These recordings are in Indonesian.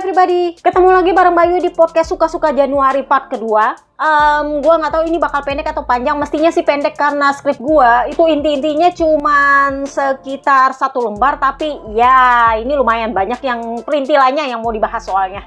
everybody, ketemu lagi bareng Bayu di podcast Suka-Suka Januari part kedua. Gua nggak tahu ini bakal pendek atau panjang. Mestinya sih pendek karena skrip gua itu inti-intinya cuman sekitar 1 lembar, tapi ya ini lumayan banyak yang perintilannya yang mau dibahas soalnya.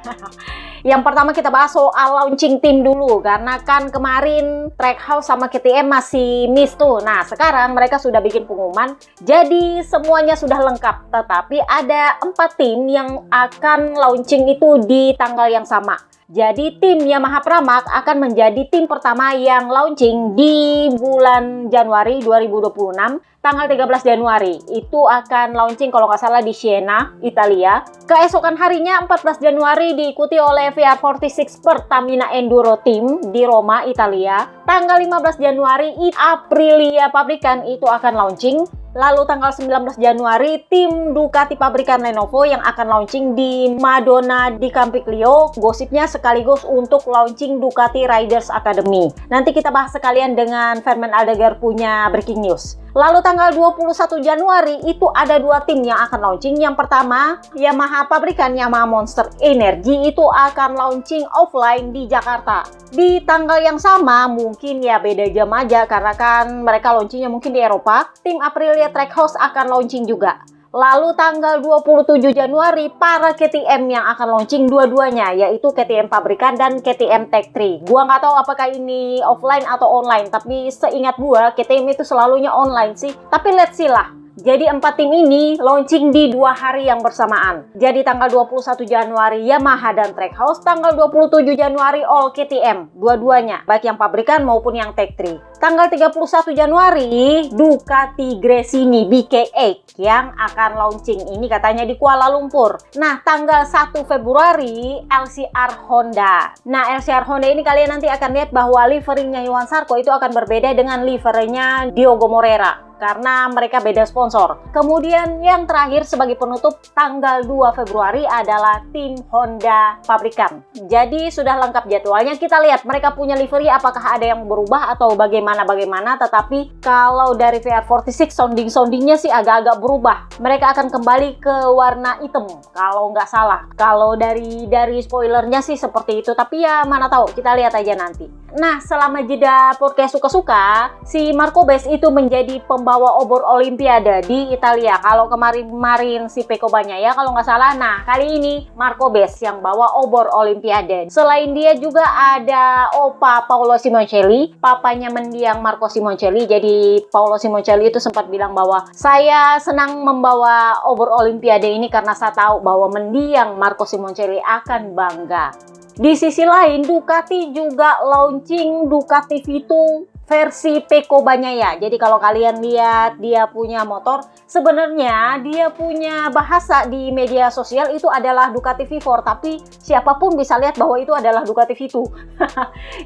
Yang pertama kita bahas soal launching tim dulu, karena kan kemarin Trackhouse sama KTM masih miss tuh. Nah sekarang mereka sudah bikin pengumuman, jadi semuanya sudah lengkap. Tetapi ada 4 tim yang akan launching itu di tanggal yang sama. Jadi tim Yamaha Pramac akan menjadi tim pertama yang launching di bulan Januari 2026. Tanggal 13 Januari itu akan launching kalau nggak salah di Siena, Italia. Keesokan harinya 14 Januari diikuti oleh VR46 Pertamina Enduro Team di Roma, Italia. Tanggal 15 Januari Aprilia pabrikan itu akan launching. Lalu tanggal 19 Januari tim Ducati pabrikan Lenovo yang akan launching di Madonna di Campiglio. Gosipnya sekaligus untuk launching Ducati Riders Academy. Nanti kita bahas sekalian dengan Ferman Aldegar punya breaking news. Lalu tanggal 21 Januari itu ada 2 tim yang akan launching. Yang pertama, Yamaha pabrikan Yamaha Monster Energy itu akan launching offline di Jakarta. Di tanggal yang sama, mungkin ya beda jam aja karena kan mereka launchingnya mungkin di Eropa. Tim Aprilia Trackhouse akan launching juga. Lalu tanggal 27 Januari para KTM yang akan launching dua-duanya, yaitu KTM pabrikan dan KTM Tech 3. Gua nggak tahu apakah ini offline atau online, tapi seingat gua KTM itu selalunya online sih. Tapi let's see lah. Jadi 4 tim ini launching di 2 hari yang bersamaan. Jadi tanggal 21 Januari Yamaha dan Trackhouse, tanggal 27 Januari all KTM, dua-duanya, baik yang pabrikan maupun yang Tech 3. Tanggal 31 Januari Ducati Gresini BK8 yang akan launching, ini katanya di Kuala Lumpur. Nah tanggal 1 Februari LCR Honda. Nah LCR Honda ini kalian nanti akan lihat bahwa liverinya Johan Zarco itu akan berbeda dengan liverinya Diogo Moreira, karena mereka beda sponsor. Kemudian yang terakhir sebagai penutup tanggal 2 Februari adalah tim Honda pabrikan. Jadi sudah lengkap jadwalnya. Kita lihat mereka punya livery apakah ada yang berubah atau bagaimana. Tetapi kalau dari VR46 soundingnya sih agak-agak berubah. Mereka akan kembali ke warna hitam kalau nggak salah. Kalau dari spoilernya sih seperti itu. Tapi ya mana tahu, kita lihat aja nanti. Nah selama jeda podcast suka-suka, si Marco Bes itu menjadi pembawa obor Olimpiade di Italia. Kalau kemarin si Pecco Bagnaia kalau nggak salah. Nah kali ini Marco Bes yang bawa obor Olimpiade. Selain dia juga ada Opa Paolo Simoncelli, papanya mendiang Marco Simoncelli. Jadi Paolo Simoncelli itu sempat bilang bahwa saya senang membawa obor Olimpiade ini karena saya tahu bahwa mendiang Marco Simoncelli akan bangga. Di sisi lain Ducati juga launching Ducati Vito versi Pecco Bagnaia. Jadi kalau kalian lihat dia punya motor, sebenarnya dia punya bahasa di media sosial itu adalah Ducati V4, tapi siapapun bisa lihat bahwa itu adalah Ducati V2.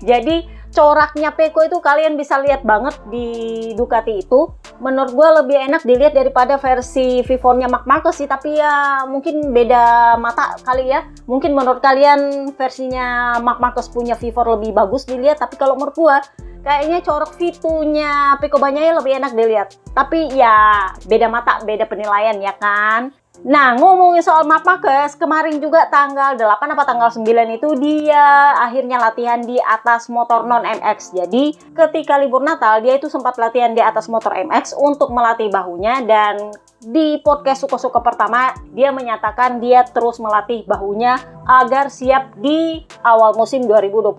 Jadi coraknya Pecco itu kalian bisa lihat banget di Ducati itu. Menurut gue lebih enak dilihat daripada versi V4-nya Marc Marquez sih, tapi ya mungkin beda mata kali ya. Mungkin menurut kalian versinya Marc Marquez punya V4 lebih bagus dilihat, tapi kalau menurut gue kayaknya corak V2-nya Pecco Bagnaia lebih enak dilihat. Tapi ya beda mata, beda penilaian ya kan. Nah ngomongin soal Marc Marquez, kemarin juga tanggal 8 apa tanggal 9 itu dia akhirnya latihan di atas motor non-MX. Jadi ketika libur Natal dia itu sempat latihan di atas motor MX untuk melatih bahunya. Dan di podcast Suka-Suka pertama dia menyatakan dia terus melatih bahunya agar siap di awal musim 2026.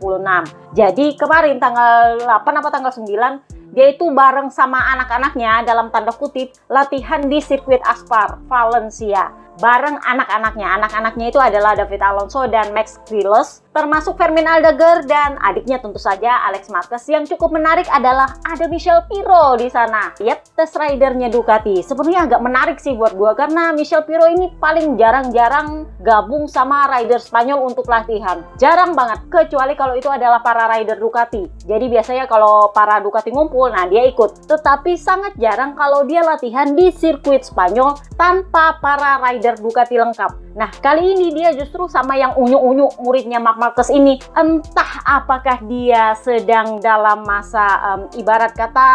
Jadi kemarin tanggal 8 apa tanggal 9 dia itu bareng sama anak-anaknya dalam tanda kutip latihan di sirkuit Aspar, Valencia. Bareng anak-anaknya itu adalah David Alonso dan Max Grilles, termasuk Fermin Aldegar dan adiknya tentu saja Alex Marquez. Yang cukup menarik adalah ada Michel Pirro di sana. Yap, test ridernya Ducati. Sebenarnya agak menarik sih buat gua karena Michel Pirro ini paling jarang-jarang gabung sama rider Spanyol untuk latihan. Jarang banget, kecuali kalau itu adalah para rider Ducati. Jadi biasanya kalau para Ducati ngumpul, nah dia ikut. Tetapi sangat jarang kalau dia latihan di sirkuit Spanyol tanpa para rider Ducati lengkap. Nah, kali ini dia justru sama yang unyu-unyu muridnya Marc Marquez ini. Entah apakah dia sedang dalam masa ibarat kata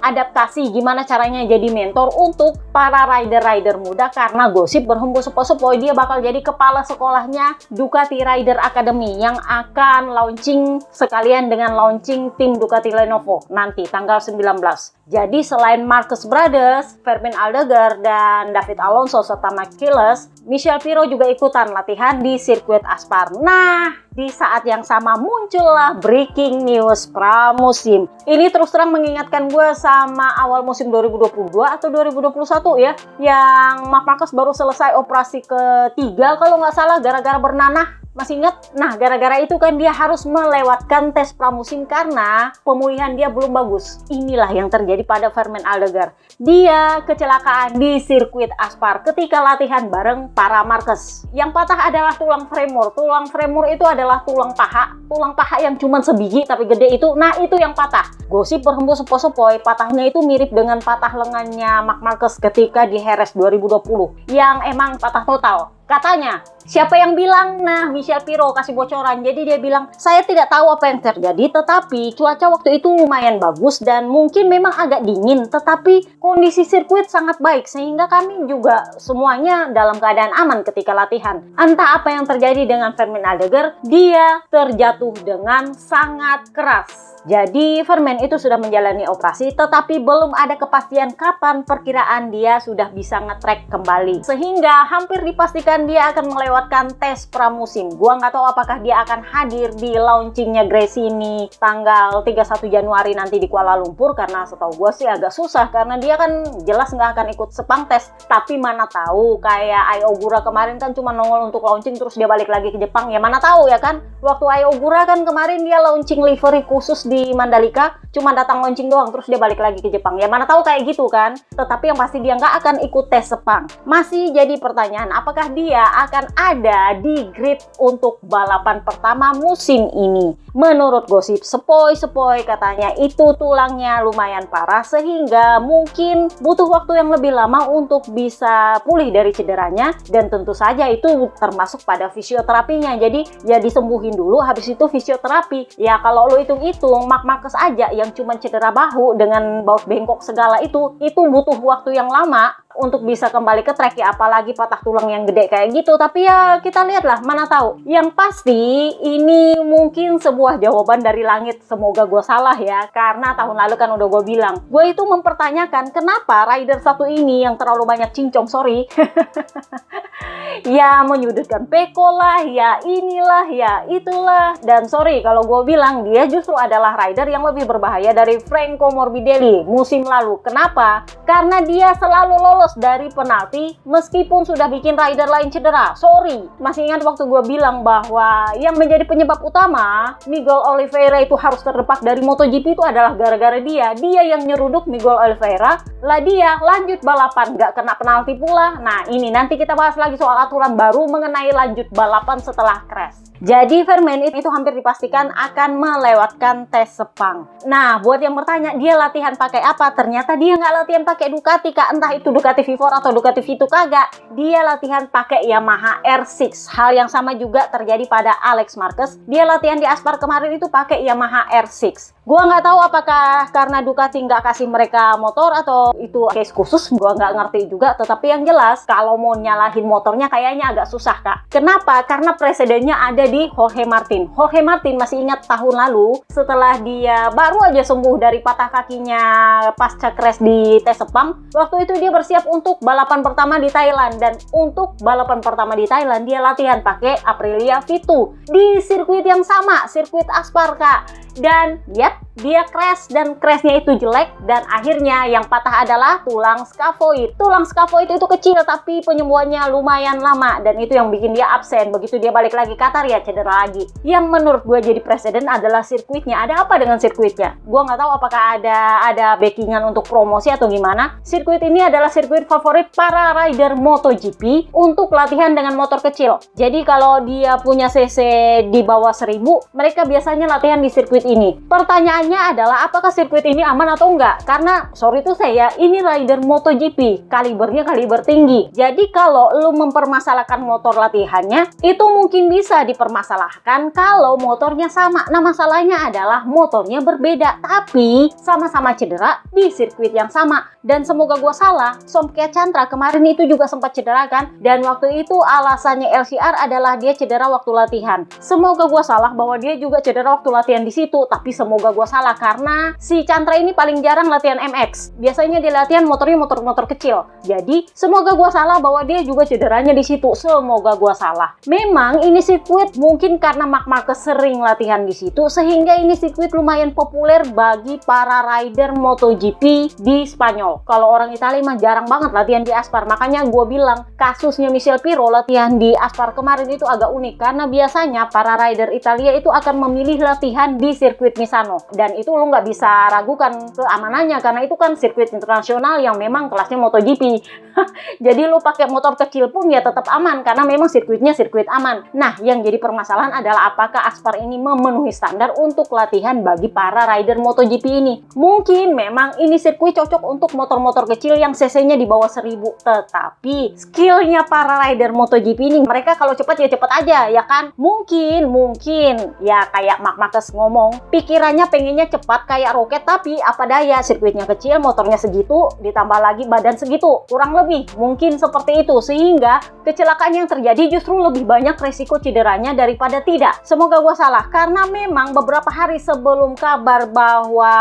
adaptasi, gimana caranya jadi mentor untuk para rider-rider muda, karena gosip berhembus sepoi-sepoi dia bakal jadi kepala sekolahnya Ducati Rider Academy yang akan launching sekalian dengan launching tim Ducati Lenovo nanti tanggal 19. Jadi selain Marquez Brothers, Fermin Aldeguer, dan David Alonso serta Marquez, Michel Pirro juga ikutan latihan di sirkuit Aspar. Nah, di saat yang sama muncullah breaking news pramusim. Ini terus terang mengingatkan gue sama awal musim 2022 atau 2021 ya, yang Marc Marquez baru selesai operasi ketiga kalau nggak salah gara-gara bernanah. Masih ingat? Nah, gara-gara itu kan dia harus melewatkan tes pramusim karena pemulihan dia belum bagus. Inilah yang terjadi pada Fermin Aldeguer. Dia kecelakaan di sirkuit Aspar ketika latihan bareng para Marquez. Yang patah adalah tulang femur. Tulang femur itu adalah tulang paha. Tulang paha yang cuma sebiji tapi gede itu. Nah, itu yang patah. Gosip berhembus sepoi-sepoi, patahnya itu mirip dengan patah lengannya Marc Marquez ketika di Jerez 2020 yang emang patah total. Katanya, siapa yang bilang? Nah, Michel Pirro kasih bocoran. Jadi dia bilang, saya tidak tahu apa yang terjadi, tetapi cuaca waktu itu lumayan bagus dan mungkin memang agak dingin, tetapi kondisi sirkuit sangat baik sehingga kami juga semuanya dalam keadaan aman ketika latihan. Entah apa yang terjadi dengan Fermin Aldeguer, dia terjatuh dengan sangat keras. Jadi Fermin itu sudah menjalani operasi, tetapi belum ada kepastian kapan perkiraan dia sudah bisa nge-track kembali. Sehingga hampir dipastikan dia akan melewatkan tes pramusim. Gua nggak tahu apakah dia akan hadir di launchingnya Gresini tanggal 31 Januari nanti di Kuala Lumpur, karena setahu gue sih agak susah karena dia kan jelas nggak akan ikut Sepang tes. Tapi mana tahu, kayak Ai Ogura kemarin kan cuma nongol untuk launching terus dia balik lagi ke Jepang. Ya mana tahu ya kan. Waktu Ai Ogura kan kemarin dia launching livery khusus di Mandalika, cuma datang launching doang terus dia balik lagi ke Jepang. Ya mana tahu kayak gitu kan. Tetapi yang pasti dia nggak akan ikut tes Sepang. Masih jadi pertanyaan, apakah dia akan ada di grid untuk balapan pertama musim ini. Menurut gosip sepoi-sepoi katanya itu tulangnya lumayan parah sehingga mungkin butuh waktu yang lebih lama untuk bisa pulih dari cederanya, dan tentu saja itu termasuk pada fisioterapinya. Jadi ya disembuhin dulu, habis itu fisioterapi. Ya kalau lo hitung-hitung Marc Marquez aja yang cuma cedera bahu dengan baut bengkok segala itu butuh waktu yang lama untuk bisa kembali ke track, ya apalagi patah tulang yang gede kayak gitu. Tapi ya kita lihatlah, mana tahu. Yang pasti ini mungkin sebuah jawaban dari langit, semoga gue salah ya, karena tahun lalu kan udah gue bilang, gue itu mempertanyakan kenapa rider satu ini yang terlalu banyak cincong, sorry ya menyudutkan Pecco lah, ya inilah, ya itulah. Dan sorry kalau gue bilang dia justru adalah rider yang lebih berbahaya dari Franco Morbidelli musim lalu. Kenapa? Karena dia selalu lolos dari penalti meskipun sudah bikin rider lain cedera. Sorry, masih ingat waktu gue bilang bahwa yang menjadi penyebab utama Miguel Oliveira itu harus terdepak dari MotoGP itu adalah gara-gara dia yang nyeruduk Miguel Oliveira, lah dia lanjut balapan gak kena penalti pula. Nah ini nanti kita bahas lagi soal aturan baru mengenai lanjut balapan setelah crash. Jadi Fermin itu hampir dipastikan akan melewatkan tes Sepang. Nah, buat yang bertanya, dia latihan pakai apa? Ternyata dia nggak latihan pakai Ducati, Kak. Entah itu Ducati V4 atau Ducati V2 kagak. Dia latihan pakai Yamaha R6. Hal yang sama juga terjadi pada Alex Marquez. Dia latihan di Aspar kemarin itu pakai Yamaha R6. Gua nggak tahu apakah karena Ducati nggak kasih mereka motor atau itu case khusus. Gua nggak ngerti juga. Tetapi yang jelas, kalau mau nyalahin motornya kayaknya agak susah, Kak. Kenapa? Karena presidennya ada di Jorge Martin. Jorge Martin masih ingat tahun lalu setelah dia baru aja sembuh dari patah kakinya pasca crash di tes Sepang, waktu itu dia bersiap untuk balapan pertama di Thailand, dan untuk balapan pertama di Thailand dia latihan pakai Aprilia V2 di sirkuit yang sama, sirkuit Aspar, Kak. Dan yap, dia crash dan crashnya itu jelek, dan akhirnya yang patah adalah tulang scaphoid. Tulang scaphoid itu kecil tapi penyembuhannya lumayan lama, dan itu yang bikin dia absen. Begitu dia balik lagi Qatar ya cedera lagi. Yang menurut gue jadi presiden adalah sirkuitnya. Ada apa dengan sirkuitnya? Gue nggak tahu apakah ada backingan untuk promosi atau gimana. Sirkuit ini adalah sirkuit favorit para rider MotoGP untuk latihan dengan motor kecil. Jadi kalau dia punya cc di bawah 1000, mereka biasanya latihan di sirkuit ini. Pertanyaannya pertanyaannya adalah apakah sirkuit ini aman atau enggak? Karena sorry tuh saya, ini rider MotoGP, kalibernya kaliber tinggi. Jadi kalau lu mempermasalahkan motor latihannya, itu mungkin bisa dipermasalahkan kalau motornya sama. Nah, masalahnya adalah motornya berbeda, tapi sama-sama cedera di sirkuit yang sama. Dan semoga gua salah, Somkia Chantra kemarin itu juga sempat cedera kan? Dan waktu itu alasannya LCR adalah dia cedera waktu latihan. Semoga gua salah bahwa dia juga cedera waktu latihan di situ, tapi semoga gua salah karena si Chantra ini paling jarang latihan MX. Biasanya dia latihan motornya motor-motor kecil. Jadi semoga gua salah bahwa dia juga cederanya di situ. Semoga gua salah. Memang ini sirkuit mungkin karena Marc Marquez sering latihan di situ sehingga ini sirkuit lumayan populer bagi para rider MotoGP di Spanyol. Kalau orang Italia mah jarang banget latihan di aspal. Makanya gua bilang kasusnya Michel Pirro latihan di aspal kemarin itu agak unik karena biasanya para rider Italia itu akan memilih latihan di sirkuit Misano, dan itu lo nggak bisa ragukan keamanannya karena itu kan sirkuit internasional yang memang kelasnya MotoGP. Jadi lo pakai motor kecil pun ya tetap aman karena memang sirkuitnya sirkuit aman. Nah, yang jadi permasalahan adalah apakah aspal ini memenuhi standar untuk latihan bagi para rider MotoGP ini. Mungkin memang ini sirkuit cocok untuk motor-motor kecil yang cc-nya di bawah 1000, tetapi skillnya para rider MotoGP ini, mereka kalau cepat ya cepat aja ya kan. Mungkin ya kayak Marc Marquez ngomong pikirannya pengennya cepat kayak roket, tapi apa daya sirkuitnya kecil, motornya segitu, ditambah lagi badan segitu, kurang lebih mungkin seperti itu, sehingga kecelakaan yang terjadi justru lebih banyak resiko cederanya daripada tidak. Semoga gua salah karena memang beberapa hari sebelum kabar bahwa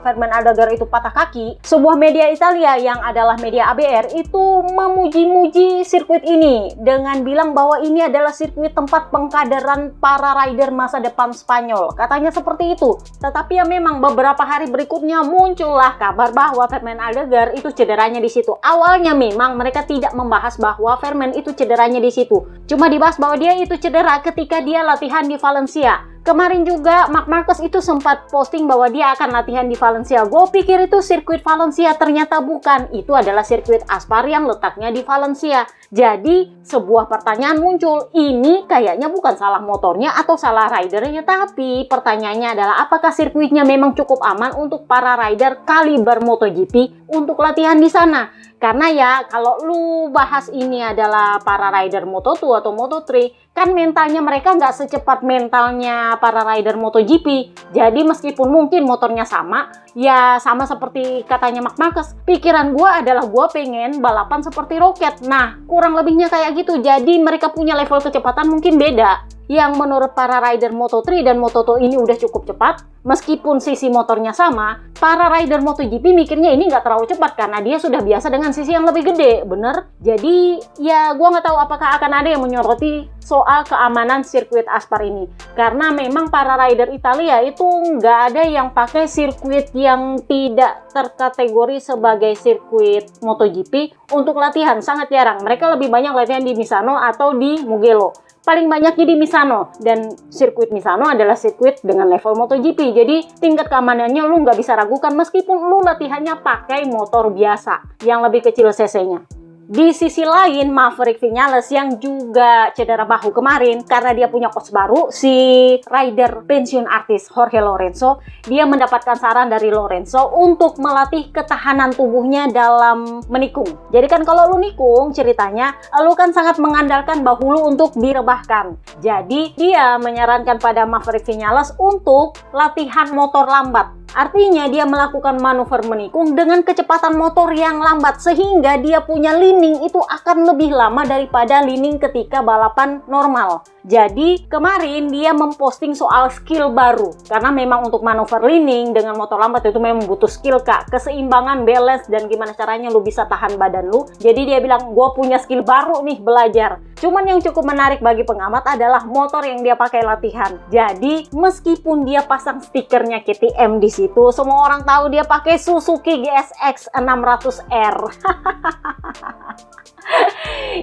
Ferdinand Aldegar itu patah kaki, sebuah media Italia yang adalah media ABR itu memuji-muji sirkuit ini dengan bilang bahwa ini adalah sirkuit tempat pengkaderan para rider masa depan Spanyol. Katanya seperti itu. Tetapi ya memang beberapa hari berikutnya muncullah kabar bahwa Ferdinand Aldegar itu cederanya di situ. Awalnya memang mereka tidak membahas bahwa Ferdinand itu cederanya di situ. Cuma dibahas bahwa dia itu cedera ketika dia latihan di Valencia. Kemarin juga Marc Marquez itu sempat posting bahwa dia akan latihan di Valencia. Gue pikir itu sirkuit Valencia, ternyata bukan. Itu adalah sirkuit aspal yang letaknya di Valencia. Jadi sebuah pertanyaan muncul, ini kayaknya bukan salah motornya atau salah ridernya, tapi pertanyaannya adalah apakah sirkuitnya memang cukup aman untuk para rider kaliber MotoGP untuk latihan di sana. Karena ya kalau lu bahas ini adalah para rider Moto2 atau Moto3, kan mentalnya mereka nggak secepat mentalnya para rider MotoGP. Jadi meskipun mungkin motornya sama, ya sama seperti katanya Marc Marquez, pikiran gua adalah gua pengen balapan seperti roket. Nah, kurang lebihnya kayak gitu. Jadi mereka punya level kecepatan mungkin beda. Yang menurut para rider Moto3 dan Moto2 ini udah cukup cepat, meskipun sisi motornya sama, para rider MotoGP mikirnya ini nggak terlalu cepat karena dia sudah biasa dengan sisi yang lebih gede, bener? Jadi ya gua nggak tahu apakah akan ada yang menyoroti soal keamanan sirkuit aspal ini, karena memang para rider Italia itu nggak ada yang pakai sirkuit yang tidak terkategori sebagai sirkuit MotoGP untuk latihan, sangat jarang. Mereka lebih banyak latihan di Misano atau di Mugello. Paling banyaknya di Misano, dan sirkuit Misano adalah sirkuit dengan level MotoGP, jadi tingkat keamanannya lu nggak bisa ragukan meskipun lu latihannya pakai motor biasa yang lebih kecil cc-nya. Di sisi lain, Maverick Viñales yang juga cedera bahu kemarin karena dia punya coach baru, si rider pensiun artis Jorge Lorenzo, dia mendapatkan saran dari Lorenzo untuk melatih ketahanan tubuhnya dalam menikung. Jadi kan kalau lu nikung, ceritanya lu kan sangat mengandalkan bahu lu untuk direbahkan. Jadi dia menyarankan pada Maverick Viñales untuk latihan motor lambat. Artinya dia melakukan manuver menikung dengan kecepatan motor yang lambat sehingga dia punya leaning itu akan lebih lama daripada leaning ketika balapan normal. Jadi kemarin dia memposting soal skill baru karena memang untuk manuver leaning dengan motor lambat itu memang butuh skill kak, keseimbangan, balance, dan gimana caranya lu bisa tahan badan lu. Jadi dia bilang gue punya skill baru nih, belajar. Cuman yang cukup menarik bagi pengamat adalah motor yang dia pakai latihan. Jadi meskipun dia pasang stikernya KTM di situ semua orang tahu dia pakai Suzuki GSX 600R.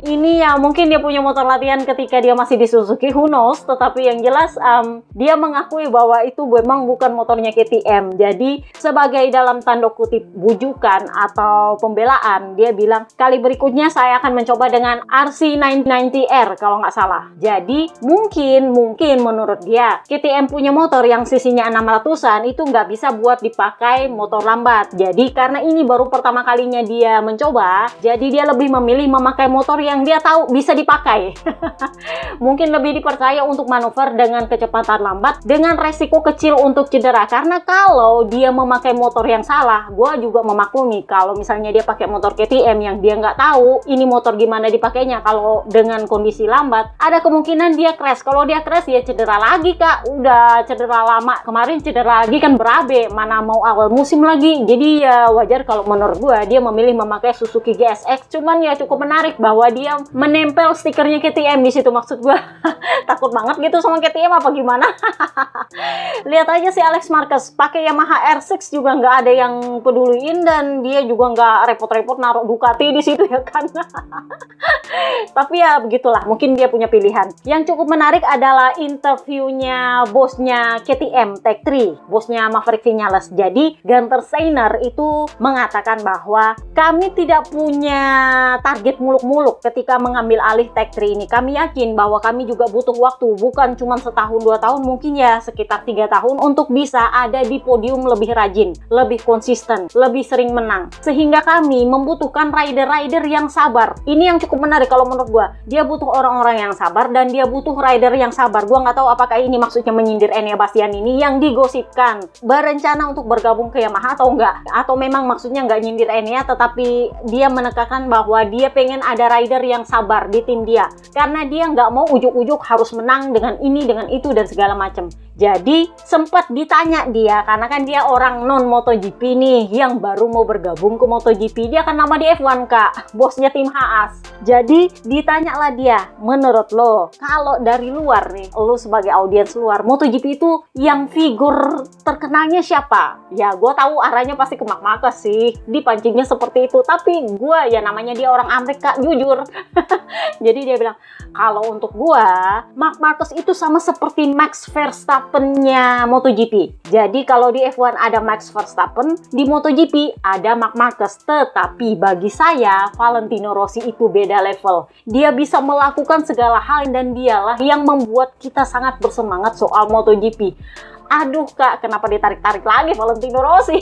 Ini ya mungkin dia punya motor latihan ketika dia masih di Suzuki, who knows, tetapi yang jelas dia mengakui bahwa itu memang bukan motornya KTM. Jadi sebagai dalam tanda kutip bujukan atau pembelaan, dia bilang kali berikutnya saya akan mencoba dengan RC 990R kalau nggak salah. Jadi mungkin menurut dia KTM punya motor yang sisinya 600-an itu nggak bisa buat dipakai motor lambat. Jadi karena ini baru pertama kalinya dia mencoba, jadi dia lebih memilih memakai motor yang dia tahu bisa dipakai. Mungkin lebih dipercaya untuk manuver dengan kecepatan lambat dengan resiko kecil untuk cedera. Karena kalau dia memakai motor yang salah, gue juga memaklumi kalau misalnya dia pakai motor KTM yang dia nggak tahu ini motor gimana dipakainya, kalau dengan kondisi lambat ada kemungkinan dia crash. Kalau dia crash ya cedera lagi kak, udah cedera lama kemarin cedera lagi kan berabe, mana mau awal musim lagi. Jadi ya wajar kalau menurut gue dia memilih memakai Suzuki GSX. Cuman ya cukup menarik bahwa dia menempel stikernya KTM di situ. Maksud gue takut banget gitu sama KTM apa gimana. Lihat aja si Alex Marquez pakai Yamaha R6 juga nggak ada yang peduliin, dan dia juga nggak repot-repot naruh Ducati di situ ya kan. Tapi ya begitulah, mungkin dia punya pilihan. Yang cukup menarik adalah interviewnya bosnya KTM Tech 3, bosnya Maverick Vinales. Jadi Gunther Steiner itu mengatakan bahwa kami tidak punya target muluk-muluk ketika mengambil alih Tech 3 ini. Kami yakin bahwa kami juga butuh waktu, bukan cuma setahun 2 tahun, mungkin ya sekitar 3 tahun untuk bisa ada di podium lebih rajin, lebih konsisten, lebih sering menang. Sehingga kami membutuhkan rider-rider yang sabar. Ini yang cukup menarik kalau menurut gua. Dia butuh orang-orang yang sabar dan dia butuh rider yang sabar. Gua nggak tahu apakah ini maksudnya menyindir Enea Bastian ini yang digosipkan berencana untuk bergabung ke Yamaha atau enggak. Atau memang maksudnya nggak nyindir Enea, tetapi dia menekankan bahwa dia pengen ada rider yang sabar di tim dia. Karena dia nggak mau ujuk-ujuk harus menang dengan ini, dengan itu, dan segala macam. Jadi sempat ditanya dia, karena kan dia orang non MotoGP nih yang baru mau bergabung ke MotoGP. Dia kan nama di F1 kak, bosnya tim Haas. Jadi ditanyalah dia, menurut lo kalau dari luar nih, lo sebagai audiens luar, MotoGP itu yang figur terkenalnya siapa? Ya gue tahu arahnya pasti ke Marc Marquez sih, dipancingnya seperti itu. Tapi gue ya namanya dia orang Amerika, jujur. Jadi dia bilang kalau untuk gue Marc Marquez itu sama seperti Max Verstappen-nya MotoGP. Jadi kalau di F1 ada Max Verstappen, di MotoGP ada Marc Marquez. Tetapi bagi saya Valentino Rossi itu beda level. Dia bisa melakukan segala hal dan dialah yang membuat kita sangat bersemangat soal MotoGP. Aduh kak, kenapa ditarik-tarik lagi Valentino Rossi?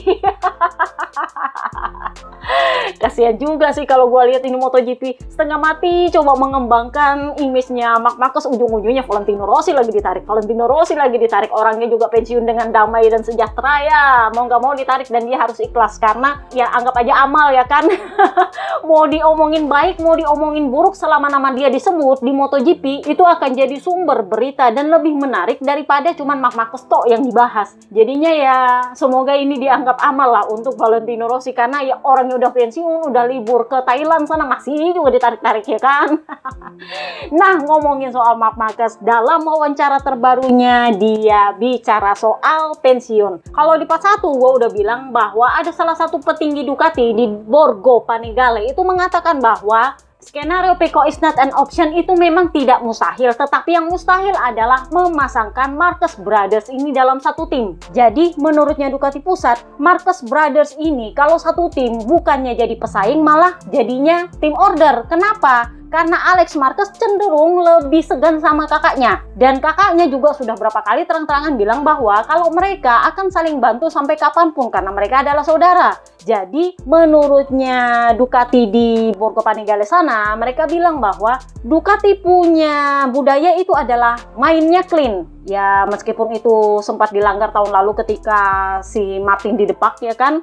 Kasihan juga sih kalau gue lihat ini MotoGP setengah mati coba mengembangkan image-nya Marc Marquez, ujung-ujungnya Valentino Rossi lagi ditarik, Valentino Rossi lagi ditarik. Orangnya juga pensiun dengan damai dan sejahtera ya, mau nggak mau ditarik dan dia harus ikhlas karena ya anggap aja amal ya kan. Mau diomongin baik, mau diomongin buruk, selama nama dia disebut di MotoGP itu akan jadi sumber berita dan lebih menarik daripada cuman Marc Marquez tok yang dibahas. Jadinya ya semoga ini dianggap amal lah untuk Valentino Rossi, karena ya orangnya udah pensiun, udah libur ke Thailand sana masih juga ditarik-tarik ya kan. Nah ngomongin soal Marc Marquez, dalam wawancara terbarunya dia bicara soal pensiun. Kalau di part 1 gue udah bilang bahwa ada salah satu petinggi Ducati di Borgo Panigale itu mengatakan bahwa skenario Pecco is not an option itu memang tidak mustahil, tetapi yang mustahil adalah memasangkan Marquez Brothers ini dalam satu tim. Jadi menurutnya Ducati Pusat, Marquez Brothers ini kalau satu tim bukannya jadi pesaing malah jadinya tim order. Kenapa? Karena Alex Marquez cenderung lebih segan sama kakaknya. Dan kakaknya juga sudah berapa kali terang-terangan bilang bahwa kalau mereka akan saling bantu sampai kapanpun karena mereka adalah saudara. Jadi menurutnya Ducati di Borgo Panigale sana, mereka bilang bahwa Ducati punya budaya itu adalah mainnya clean. Ya meskipun itu sempat dilanggar tahun lalu ketika si Martin didepak ya kan.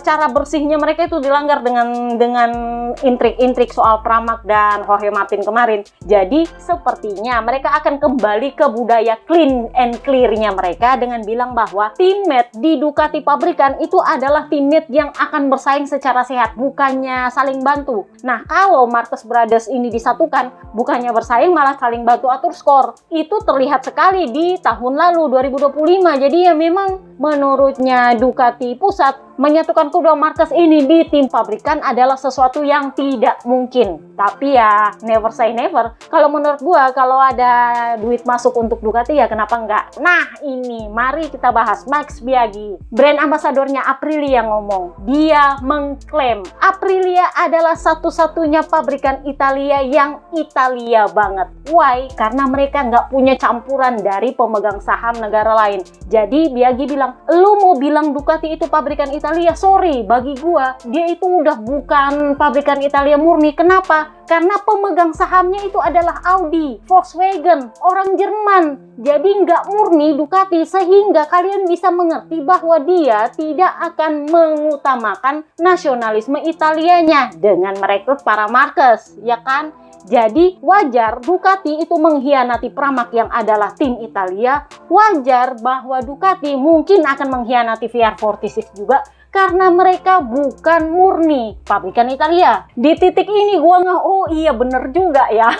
Cara bersihnya mereka itu dilanggar dengan intrik-intrik soal Pramac dan Jorge Martin kemarin. Jadi sepertinya mereka akan kembali ke budaya clean and clear-nya mereka dengan bilang bahwa teammate di Ducati pabrikan itu adalah teammate yang akan bersaing secara sehat, bukannya saling bantu. Nah kalau Marquez Brothers ini disatukan, bukannya bersaing malah saling bantu atur skor. Itu terlihat sekali di tahun lalu 2025. Jadi ya memang Menurutnya Ducati pusat, menyatukan kedua markas ini di tim pabrikan adalah sesuatu yang tidak mungkin. Tapi ya, never say never. Kalau menurut gua, kalau ada duit masuk untuk Ducati ya kenapa enggak? Nah ini, mari kita bahas Max Biaggi. Brand ambasadornya Aprilia ngomong. Dia mengklaim Aprilia adalah satu-satunya pabrikan Italia yang Italia banget. Why? Karena mereka nggak punya campuran dari pemegang saham negara lain. Jadi Biaggi bilang, lu mau bilang Ducati itu pabrikan Italia? Sorry, bagi gua dia itu udah bukan pabrikan Italia murni. Kenapa? Karena pemegang sahamnya itu adalah Audi, Volkswagen, orang Jerman. Jadi nggak murni Ducati, sehingga kalian bisa mengerti bahwa dia tidak akan mengutamakan nasionalisme Italianya dengan merekrut para markes, ya kan? Jadi wajar Ducati itu mengkhianati Pramac yang adalah tim Italia. Wajar bahwa Ducati mungkin akan mengkhianati VR46 juga karena mereka bukan murni pabrikan Italia. Di titik ini gua nggak, oh iya bener juga ya.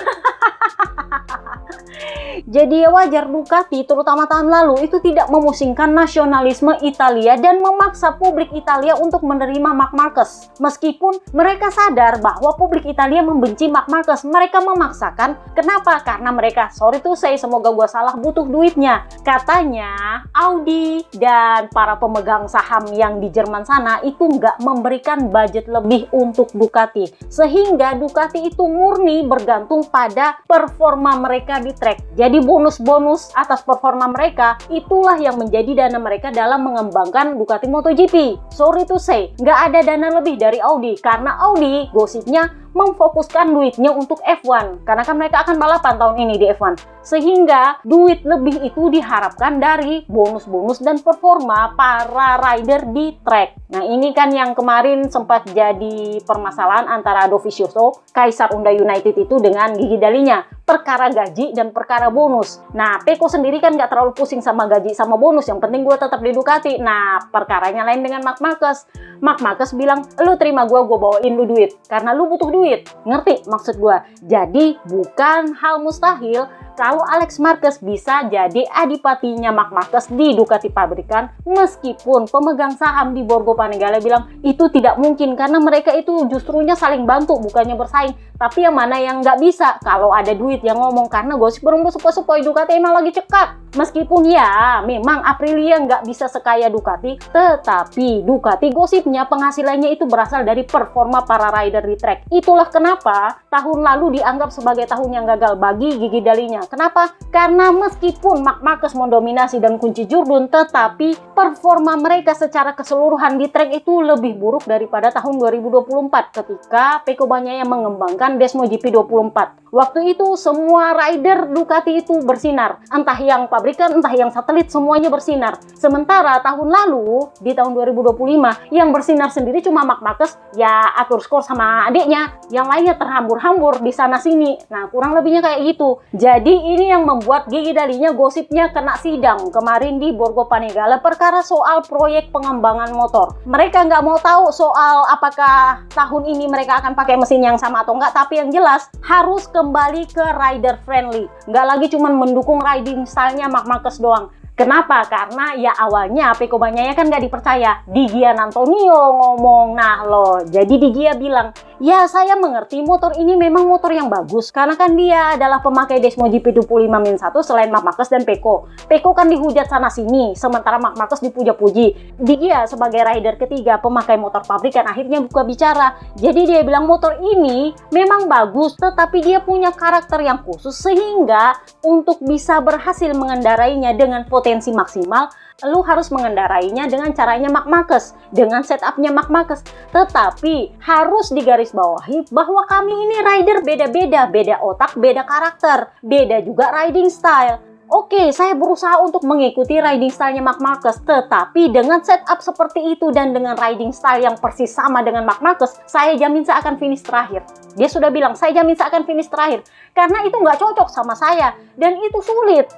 Jadi ya wajar Ducati terutama tahun lalu itu tidak memusingkan nasionalisme Italia dan memaksa publik Italia untuk menerima Marc Marquez. Meskipun mereka sadar bahwa publik Italia membenci Marc Marquez, mereka memaksakan. Kenapa? Karena mereka, sorry to say, semoga gua salah, butuh duitnya. Katanya Audi dan para pemegang saham yang di Jerman sana itu nggak memberikan budget lebih untuk Ducati. Sehingga Ducati itu murni bergantung pada performa mereka di track. Jadi bonus-bonus atas performa mereka itulah yang menjadi dana mereka dalam mengembangkan Ducati MotoGP. Sorry to say, nggak ada dana lebih dari Audi karena Audi gosipnya memfokuskan duitnya untuk F1 karena kan mereka akan balapan tahun ini di F1, sehingga duit lebih itu diharapkan dari bonus-bonus dan performa para rider di track. Nah ini kan yang kemarin sempat jadi permasalahan antara Dovizioso, Kaisar Honda United itu dengan Gigi Dalinya, perkara gaji dan perkara bonus. Nah Pecco sendiri kan nggak terlalu pusing sama gaji sama bonus, yang penting gue tetap di Ducati. Nah perkaranya lain dengan Marc Marquez. Marc Marquez bilang, lu terima gue bawain lu duit karena lu butuh duit. Ngerti maksud gue? Jadi bukan hal mustahil kalau Alex Marquez bisa jadi adipatinya Marc Marquez di Ducati pabrikan, meskipun pemegang saham di Borgo Panigale bilang itu tidak mungkin karena mereka itu justrunya saling bantu bukannya bersaing. Tapi yang mana yang nggak bisa kalau ada duit yang ngomong, karena gosip berembus sepoi-sepoi Ducati emang lagi cekat. Meskipun ya memang Aprilia nggak bisa sekaya Ducati, tetapi Ducati gosipnya penghasilannya itu berasal dari performa para rider di track. Itulah kenapa tahun lalu dianggap sebagai tahun yang gagal bagi Gigi Dalinya. Kenapa? Karena meskipun Marc Marquez mendominasi dan kunci Jurdun, tetapi performa mereka secara keseluruhan di track itu lebih buruk daripada tahun 2024 ketika Pecco Bagnaia mengembangkan Desmo GP24. Waktu itu semua rider Ducati itu bersinar, entah yang pabrikan, entah yang satelit, semuanya bersinar. Sementara tahun lalu, di tahun 2025, yang bersinar sendiri cuma Marc Marquez, ya atur skor sama adiknya, yang lainnya terhambur-hambur di sana-sini. Nah, kurang lebihnya kayak gitu. Jadi ini yang membuat Gigi Dalinya gosipnya kena sidang kemarin di Borgo Panigale perkara soal proyek pengembangan motor. Mereka nggak mau tahu soal apakah tahun ini mereka akan pakai mesin yang sama atau enggak, tapi yang jelas harus kembali ke rider friendly. Nggak lagi cuma mendukung riding stylenya Marc Marquez doang. Kenapa? Karena ya awalnya Pecco Bagnaia kan nggak dipercaya. Di Gian Antonio ngomong, nah loh, jadi Di Gia bilang, ya saya mengerti motor ini memang motor yang bagus. Karena kan dia adalah pemakai Desmo GP25-1 selain Marc Marquez dan Pecco. Pecco kan dihujat sana-sini, sementara Marc Marquez dipuja-puji. Di Gia sebagai rider ketiga pemakai motor pabrikan akhirnya buka bicara. Jadi dia bilang motor ini memang bagus, tetapi dia punya karakter yang khusus sehingga untuk bisa berhasil mengendarainya dengan potensi maksimal, lu harus mengendarainya dengan caranya Marc Marquez, dengan setupnya Marc Marquez. Tetapi harus digarisbawahi bahwa kami ini rider beda-beda, beda otak, beda karakter, beda juga riding style. Oke, saya berusaha untuk mengikuti riding stylenya Marc Marquez, tetapi dengan setup seperti itu dan dengan riding style yang persis sama dengan Marc Marquez, saya jamin saya akan finish terakhir. Dia sudah bilang, saya jamin saya akan finish terakhir. Karena itu nggak cocok sama saya, dan itu sulit.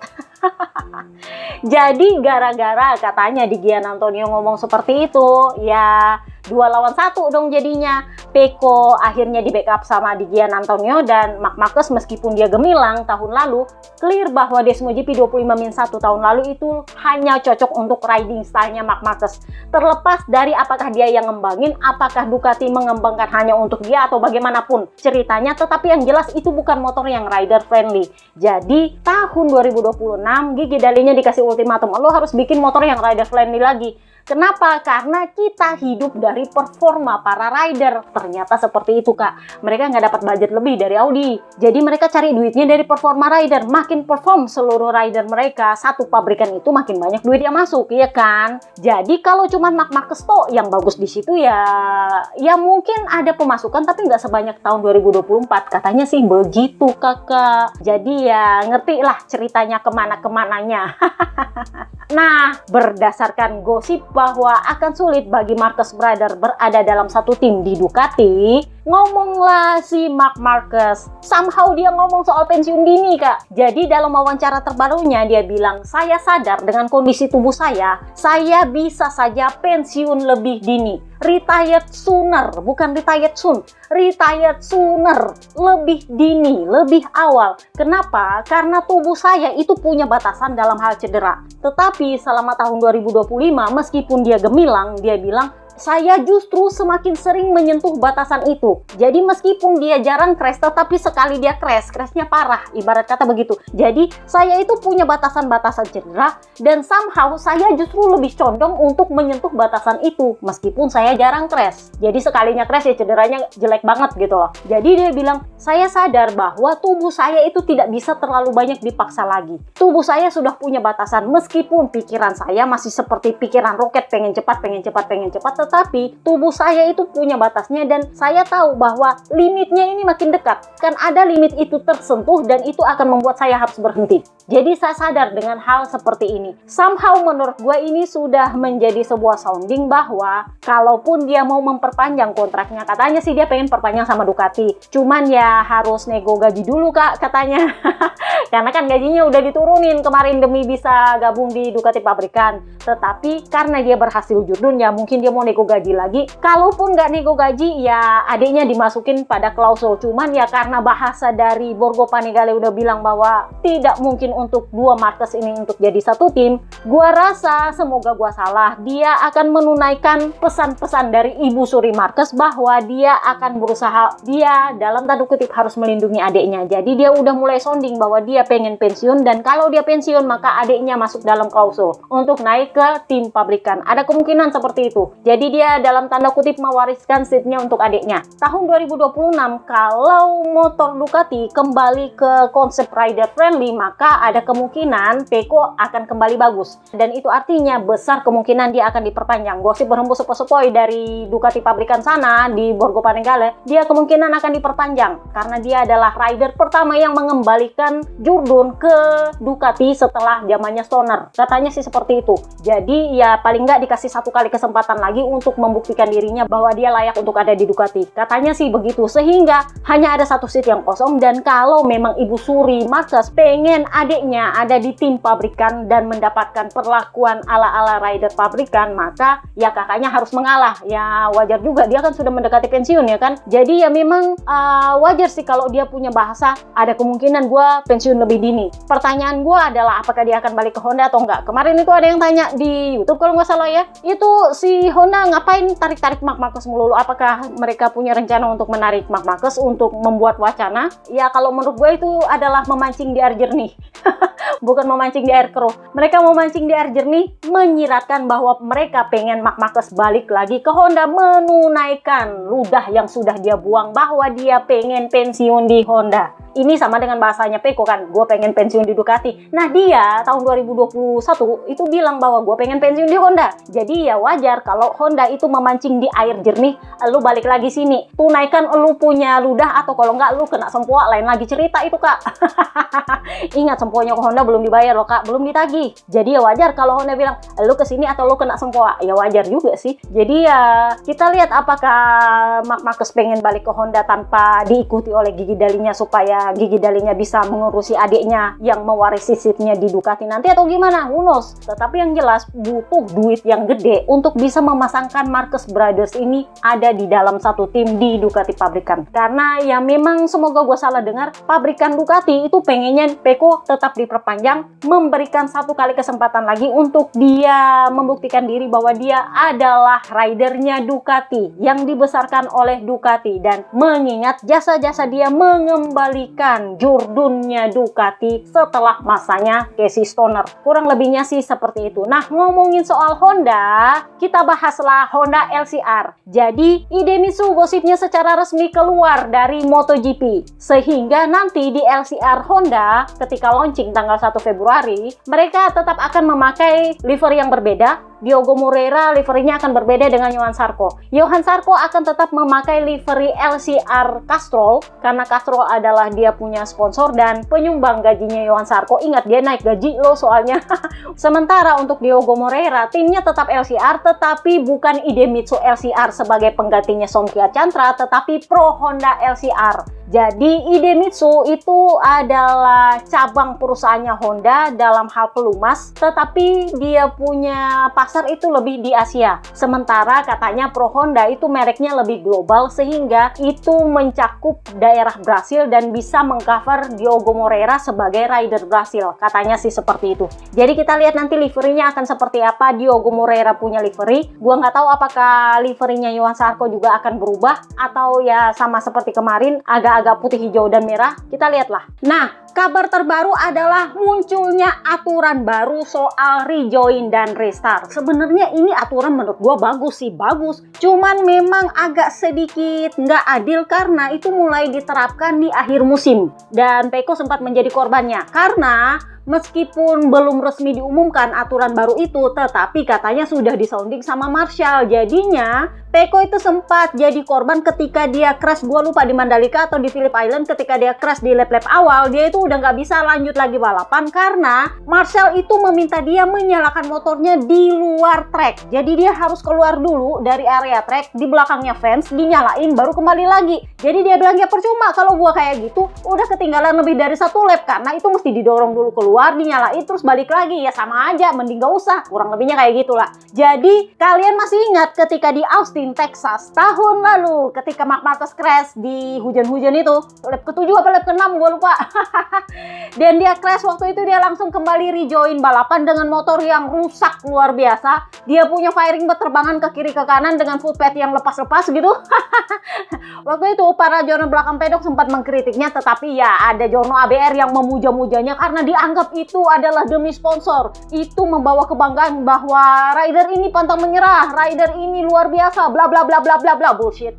Jadi gara-gara katanya di Gian Antonio ngomong seperti itu, ya 2 lawan 1 dong jadinya. Pecco akhirnya di backup sama di Gian Antonio, dan Marc Marquez meskipun dia gemilang tahun lalu, clear bahwa Desmo GP 25-1 tahun lalu itu hanya cocok untuk riding stylenya Marc Marquez. Terlepas dari apakah dia yang ngembangin, apakah Ducati mengembangkan hanya untuk dia atau bagaimanapun ceritanya, tetapi yang jelas itu bukan motor yang rider friendly. Jadi tahun 2026 Gigi Dalinya dikasih ultimatum, lo harus bikin motor yang rider friendly lagi. Kenapa? Karena kita hidup dari performa para rider. Ternyata seperti itu, Kak. Mereka nggak dapat budget lebih dari Audi. Jadi mereka cari duitnya dari performa rider. Makin perform seluruh rider mereka, satu pabrikan itu makin banyak duit yang masuk, ya kan? Jadi kalau cuma Marc Marquez toh yang bagus di situ ya mungkin ada pemasukan tapi nggak sebanyak tahun 2024. Katanya sih begitu, Kakak. Jadi ya ngerti lah ceritanya kemana-kemananya. Nah, berdasarkan gosip bahwa akan sulit bagi Marquez Brother berada dalam satu tim di Ducati, ngomonglah si Marc Marquez. Somehow dia ngomong soal pensiun dini, Kak. Jadi dalam wawancara terbarunya dia bilang, saya sadar dengan kondisi tubuh saya bisa saja pensiun lebih dini. Retired sooner, bukan retired soon. Retired sooner, lebih dini, lebih awal. Kenapa? Karena tubuh saya itu punya batasan dalam hal cedera. Tetapi selama tahun 2025, meskipun dia gemilang, dia bilang, saya justru semakin sering menyentuh batasan itu. Jadi meskipun dia jarang crash, tetapi sekali dia crashnya parah, ibarat kata begitu. Jadi saya itu punya batasan-batasan cedera, dan somehow saya justru lebih condong untuk menyentuh batasan itu, meskipun saya jarang crash. Jadi sekalinya crash ya cederanya jelek banget gitu loh. Jadi dia bilang, saya sadar bahwa tubuh saya itu tidak bisa terlalu banyak dipaksa lagi. Tubuh saya sudah punya batasan, meskipun pikiran saya masih seperti pikiran roket, pengen cepat, tetapi tubuh saya itu punya batasnya dan saya tahu bahwa limitnya ini makin dekat. Kan ada limit itu tersentuh dan itu akan membuat saya harus berhenti. Jadi saya sadar dengan hal seperti ini. Somehow menurut gue ini sudah menjadi sebuah sounding bahwa kalaupun dia mau memperpanjang kontraknya, katanya sih dia pengen perpanjang sama Ducati. Cuman ya harus nego gaji dulu, Kak, katanya. Karena kan gajinya udah diturunin kemarin demi bisa gabung di Ducati pabrikan. Tetapi karena dia berhasil jurdun ya mungkin dia mau nego gaji lagi. Kalaupun nggak nego gaji ya adiknya dimasukin pada klausul. Cuman ya karena bahasa dari Borgo Panigale udah bilang bahwa tidak mungkin untuk dua Marquez ini untuk jadi satu tim. Gua rasa semoga gua salah. Dia akan menunaikan pesan-pesan dari Ibu Suri Marquez bahwa dia akan berusaha, dia dalam tanda kutip harus melindungi adiknya. Jadi dia udah mulai sounding bahwa dia pengen pensiun dan kalau dia pensiun maka adiknya masuk dalam klausul untuk naik ke tim pabrikan. Ada kemungkinan seperti itu. Jadi dia dalam tanda kutip mewariskan seatnya untuk adiknya. Tahun 2026 kalau motor Ducati kembali ke konsep rider friendly maka ada kemungkinan Pecco akan kembali bagus. Dan itu artinya besar kemungkinan dia akan diperpanjang. Gosip berhembus sepoi-sepoi dari Ducati pabrikan sana di Borgo Panigale, dia kemungkinan akan diperpanjang karena dia adalah rider pertama yang mengembalikan Jurdun ke Ducati setelah zamannya Stoner. Katanya sih seperti itu. Jadi ya paling nggak dikasih satu kali kesempatan lagi untuk membuktikan dirinya bahwa dia layak untuk ada di Ducati. Katanya sih begitu. Sehingga hanya ada satu seat yang kosong dan kalau memang Ibu Suri Marquez pengen adiknya ada di tim pabrikan dan mendapatkan perlakuan ala-ala rider pabrikan, maka ya kakaknya harus mengalah. Ya wajar juga, dia kan sudah mendekati pensiun ya kan. Jadi ya memang wajar sih kalau dia punya bahasa ada kemungkinan gue pensiun lebih dini. Pertanyaan gue adalah apakah dia akan balik ke Honda atau enggak. Kemarin itu ada yang tanya di YouTube kalau nggak salah ya, itu si Honda ngapain tarik-tarik Marc Marquez melulu? Apakah mereka punya rencana untuk menarik Marc Marquez untuk membuat wacana? Ya kalau menurut gue itu adalah memancing di air jernih. Bukan memancing di air keruh. Mereka memancing di air jernih, menyiratkan bahwa mereka pengen Marc Marquez balik lagi ke Honda, menunaikan ludah yang sudah dia buang bahwa dia pengen pensiun di Honda. Ini sama dengan bahasanya Pecco kan, gue pengen pensiun di Ducati. Nah dia tahun 2021 itu bilang bahwa gue pengen pensiun di Honda. Jadi ya wajar kalau Honda itu memancing di air jernih, lu balik lagi sini, tunaikan lu punya ludah atau kalau enggak lu kena sempoa, lain lagi cerita itu, Kak. Ingat sempoanya ke Honda belum dibayar loh, Kak, belum ditagih. Jadi ya wajar kalau Honda bilang lu kesini atau lu kena sempoa, ya wajar juga sih. Jadi ya kita lihat apakah Marc Marquez pengen balik ke Honda tanpa diikuti oleh Gigi Dalinya supaya Gigi Dalinya bisa mengurusi adiknya yang mewarisi seatnya di Ducati nanti atau gimana, who knows. Tetapi yang jelas butuh duit yang gede untuk bisa memasangkan Marquez Brothers ini ada di dalam satu tim di Ducati pabrikan. Karena ya memang semoga gue salah dengar, pabrikan Ducati itu pengennya Pecco tetap diperpanjang, memberikan satu kali kesempatan lagi untuk dia membuktikan diri bahwa dia adalah ridernya Ducati yang dibesarkan oleh Ducati, dan mengingat jasa-jasa dia mengembalikan jurdunnya Ducati setelah masanya Casey Stoner. Kurang lebihnya sih seperti itu. Nah, ngomongin soal Honda, kita bahaslah Honda LCR. Jadi Idemitsu gosipnya secara resmi keluar dari MotoGP, sehingga nanti di LCR Honda ketika launching tanggal 1 Februari mereka tetap akan memakai livery yang berbeda. Diogo Moreira liverinya akan berbeda dengan Johan Zarco. Johan Zarco akan tetap memakai livery LCR Castrol karena Castrol adalah dia punya sponsor dan penyumbang gajinya Johan Zarco. Ingat, dia naik gaji loh soalnya. Sementara untuk Diogo Moreira, timnya tetap LCR tetapi bukan Idemitsu LCR sebagai penggantinya Songkia Chantra, tetapi Pro Honda LCR. Jadi Idemitsu itu adalah cabang perusahaannya Honda dalam hal pelumas, tetapi dia punya pasar itu lebih di Asia. Sementara katanya Pro Honda itu mereknya lebih global sehingga itu mencakup daerah Brasil dan bisa mengcover Diogo Moreira sebagai rider Brasil. Katanya sih seperti itu. Jadi kita lihat nanti liverynya akan seperti apa. Diogo Moreira punya livery. Gua nggak tahu apakah liverynya Johan Zarco juga akan berubah atau ya sama seperti kemarin agak putih, hijau, dan merah. Kita lihatlah. Nah, kabar terbaru adalah munculnya aturan baru soal rejoin dan restart. Sebenarnya ini aturan menurut gua bagus sih, bagus. Cuman memang agak sedikit nggak adil karena itu mulai diterapkan di akhir musim. Dan Pecco sempat menjadi korbannya. Karena meskipun belum resmi diumumkan aturan baru itu, tetapi katanya sudah disounding sama Marshall. Jadinya Pecco itu sempat jadi korban ketika dia crash, gua lupa di Mandalika atau di Phillip Island. Ketika dia crash di lap-lap awal, dia itu udah nggak bisa lanjut lagi balapan karena Marshall itu meminta dia menyalakan motornya di luar track. Jadi dia harus keluar dulu dari area track, di belakangnya fans, dinyalain baru kembali lagi. Jadi dia bilang ya percuma kalau gua kayak gitu, udah ketinggalan lebih dari 1 lap karena itu mesti didorong dulu keluar, dinyalain terus balik lagi. Ya sama aja, mending gak usah. Kurang lebihnya kayak gitulah. Jadi kalian masih ingat ketika di Austin, Texas tahun lalu ketika Marc Marquez crash di hujan-hujan itu, lap ke-7 apa lap ke-6 gue lupa. Dan dia crash waktu itu, dia langsung kembali rejoin balapan dengan motor yang rusak luar biasa. Dia punya firing berterbangan ke kiri ke kanan dengan full pad yang lepas-lepas gitu. Waktu itu para jurno belakang pedok sempat mengkritiknya, tetapi ya ada jurno ABR yang memuja-mujanya karena dianggap itu adalah demi sponsor. Itu membawa kebanggaan bahwa rider ini pantang menyerah, rider ini luar biasa, bla bla bla bla bla bla, bullshit.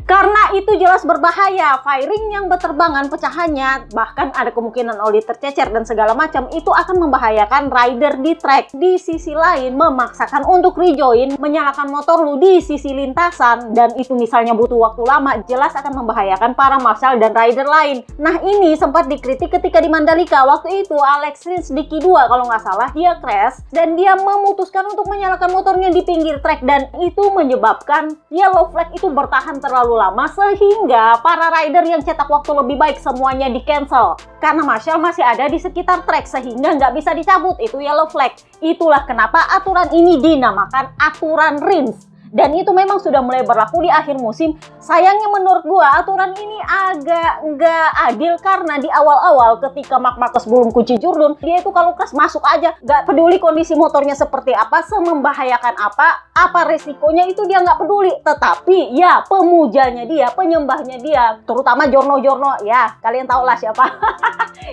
Karena itu jelas berbahaya, firing yang berterbangan, pecahannya, bahkan ada kemungkinan oli tercecer dan segala macam, itu akan membahayakan rider di track. Di sisi lain, memaksakan untuk rejoin, menyalakan motor lu di sisi lintasan, dan itu misalnya butuh waktu lama, jelas akan membahayakan para marshal dan rider lain. Nah, ini sempat dikritik ketika di Mandalika. Waktu itu Alex Rins di Q2 kalau nggak salah, dia crash dan dia memutuskan untuk menyalakan motornya di pinggir track, dan itu menyebabkan yellow flag itu bertahan terlalu lama sehingga para rider yang cetak waktu lebih baik semuanya di cancel karena Marshall masih ada di sekitar track sehingga nggak bisa dicabut itu yellow flag. Itulah kenapa aturan ini dinamakan aturan Rins. Dan itu memang sudah mulai berlaku di akhir musim. Sayangnya menurut gua aturan ini agak nggak adil karena di awal-awal ketika Marc Marquez belum kunci jurdun, dia itu kalau crash masuk aja, nggak peduli kondisi motornya seperti apa, semembahayakan apa resikonya itu dia nggak peduli. Tetapi ya pemujanya dia, penyembahnya dia, terutama Jorno-Jorno, ya kalian tahu lah siapa.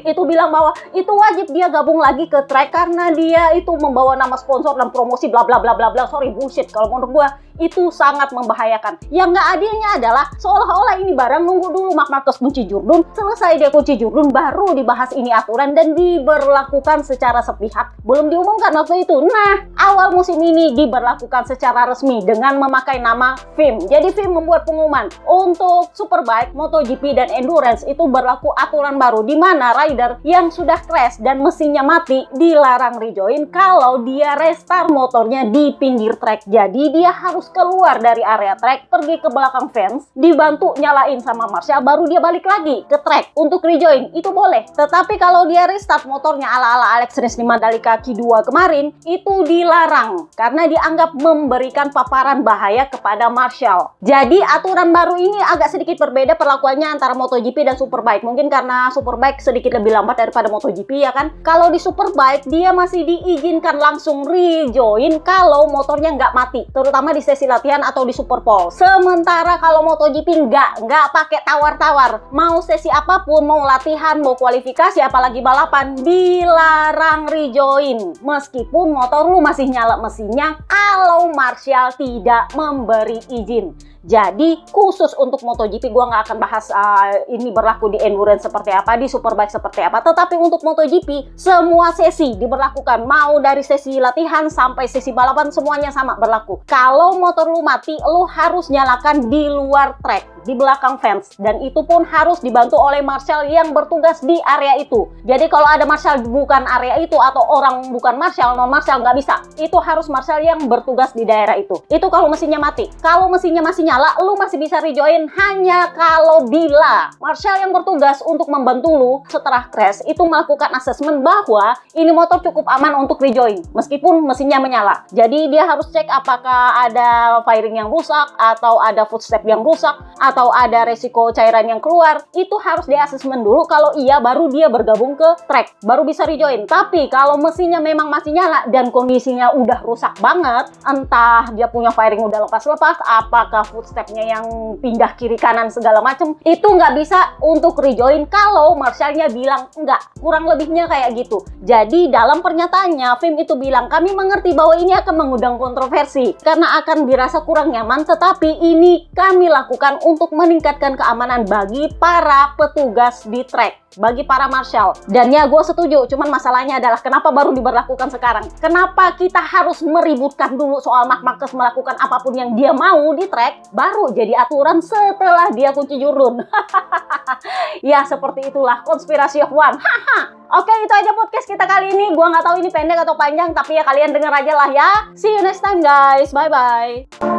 Itu bilang bahwa itu wajib dia gabung lagi ke track karena dia itu membawa nama sponsor dan promosi bla bla bla bla bla. Sorry, bullshit kalau menurut gua. Itu sangat membahayakan. Yang nggak adilnya adalah seolah-olah ini barang nunggu dulu Marc Marquez kunci jurdun, selesai dia kunci jurdun baru dibahas ini aturan dan diberlakukan secara sepihak. Belum diumumkan waktu itu. Nah, awal musim ini diberlakukan secara resmi dengan memakai nama FIM. Jadi FIM membuat pengumuman untuk Superbike, MotoGP dan Endurance itu berlaku aturan baru di mana rider yang sudah crash dan mesinnya mati dilarang rejoin kalau dia restart motornya di pinggir track. Jadi dia harus harus keluar dari area track, pergi ke belakang fence, dibantu nyalain sama Marshall, baru dia balik lagi ke track untuk rejoin. Itu boleh. Tetapi kalau dia restart motornya ala-ala Alex Rins di Mandalika Q2 kemarin, itu dilarang karena dianggap memberikan paparan bahaya kepada Marshall. Jadi aturan baru ini agak sedikit berbeda perlakuannya antara MotoGP dan Superbike. Mungkin karena Superbike sedikit lebih lambat daripada MotoGP ya kan. Kalau di Superbike dia masih diizinkan langsung rejoin kalau motornya nggak mati, terutama di sesi latihan atau di Superpole. Sementara kalau MotoGP nggak pakai tawar-tawar. Mau sesi apapun, mau latihan, mau kualifikasi, apalagi balapan, dilarang rejoin. Meskipun motor lu masih nyala mesinnya, kalau Marshall tidak memberi izin. Jadi khusus untuk MotoGP gue nggak akan bahas ini berlaku di endurance seperti apa, di Superbike seperti apa. Tetapi untuk MotoGP semua sesi diberlakukan, mau dari sesi latihan sampai sesi balapan semuanya sama berlaku. Kalau motor lu mati, lu harus nyalakan di luar track, di belakang fence, dan itu pun harus dibantu oleh Marshall yang bertugas di area itu. Jadi kalau ada Marshall bukan area itu atau orang bukan Marshall, non Marshall nggak bisa. Itu harus Marshall yang bertugas di daerah itu. Itu kalau mesinnya mati. Kalau mesinnya masih nyala, lu masih bisa rejoin hanya kalau bila Marshall yang bertugas untuk membantu lu setelah crash itu melakukan asesmen bahwa ini motor cukup aman untuk rejoin meskipun mesinnya menyala. Jadi dia harus cek apakah ada firing yang rusak atau ada footstep yang rusak atau ada resiko cairan yang keluar. Itu harus di asesmen dulu. Kalau iya baru dia bergabung ke track, baru bisa rejoin. Tapi kalau mesinnya memang masih nyala dan kondisinya udah rusak banget, entah dia punya firing udah lepas-lepas, apakah footstepnya yang pindah kiri kanan segala macem, itu nggak bisa untuk rejoin kalau Marshallnya bilang enggak. Kurang lebihnya kayak gitu. Jadi dalam pernyataannya FIM itu bilang, kami mengerti bahwa ini akan mengundang kontroversi karena akan dirasa kurang nyaman, tetapi ini kami lakukan untuk meningkatkan keamanan bagi para petugas di track, bagi para Marshall. Dan ya gue setuju, cuman masalahnya adalah kenapa baru diberlakukan sekarang? Kenapa kita harus meributkan dulu soal Marc Marquez melakukan apapun yang dia mau di track, baru jadi aturan setelah dia kunci jurun. Ya seperti itulah konspirasi of one. Oke, itu aja podcast kita kali ini. Gua nggak tahu ini pendek atau panjang, tapi ya kalian denger aja lah ya. See you next time guys, bye bye.